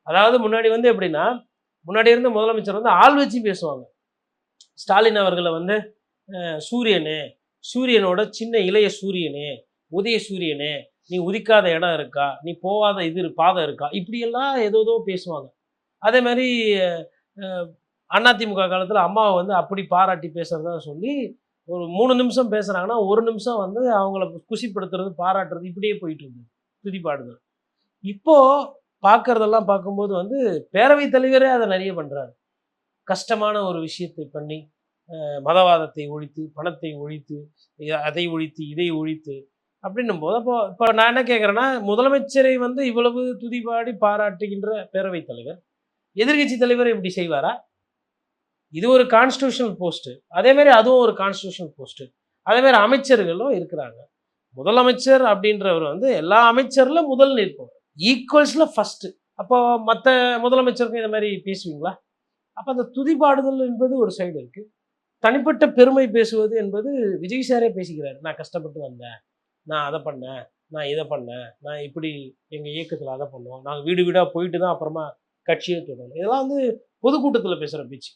அதாவது முன்னாடி வந்து எப்படின்னா, முன்னாடி இருந்த முதலமைச்சர் வந்து ஆள் வச்சு பேசுவாங்க. ஸ்டாலின் அவர்கள வந்து சூரியனே, சூரியனோட சின்ன இளைய சூரியனே, உதய சூரியனே, நீ உதிக்காத இடம் இருக்கா? நீ போவாத பாதை இருக்கா? இப்படியெல்லாம் ஏதேதோ பேசுவாங்க. அதே மாரி அதிமுக காலத்தில அம்மாவ வந்து அப்படி பாராட்டி பேசுறதா சொல்லி, ஒரு 3 நிமிஷம் பேசுறாங்கன்னா, 1 நிமிஷம் வந்து அவங்கள குஷிப்படுத்துறது, பாராட்டுறது இப்படியே போயிட்டு இருந்தது. துதிபாடுதல். இப்போ பார்க்கிறதெல்லாம் பார்க்கும்போது வந்து, பேரவைத் தலைவரே அத நெறைய பண்றாரு. கஷ்டமான ஒரு விஷயத்தை பண்ணி, மதவாதத்தை ஒழித்து, பணத்தை ஒழித்து, அதை ஒழித்து, இதை ஒழித்து அப்படின்னும்போது, அப்போ இப்போ நான் என்ன கேட்கிறேன்னா, முதலமைச்சரை வந்து இவ்வளவு துதிபாடி பாராட்டுகின்ற பேரவைத் தலைவர், எதிர்க்கட்சி தலைவர் இப்படி செய்வாரா? இது ஒரு கான்ஸ்டிடியூஷனல் போஸ்ட். அதே மாரி அதுவும் ஒரு கான்ஸ்டிடியூஷனல் போஸ்ட். அதே மாரி அமைச்சர்களும் இருக்கிறாங்க. முதலமைச்சர் அப்படின்றவர் வந்து எல்லா அமைச்சர்ல முதல் நிற்பவர். ஈக்குவல்ஸ்ல ஃபர்ஸ்ட். அப்போ மத்த முதலமைச்சருக்கும் இந்த மாரி பேசுவீங்களா? அப்ப அந்த துதிபாடுதல் என்பது ஒரு சைடு இருக்கு. தனிப்பட்ட பெருமை பேசுவது என்பது விஜய் சாரே பேசிக்கிறாரு. நான் கஷ்டப்பட்டு வந்தேன். நான் அத பண்ணேன். நான் இத பண்ணேன். நான் இப்படி எங்க இயக்கத்துல அத பண்ணோம். நாங்க வீடு வீடா போயிட்டு தான் அப்புறமா கட்சியே தொடங்கணும். இதெல்லாம் வந்து பொதுக்கூட்டத்துல பேசுற பேச்சு.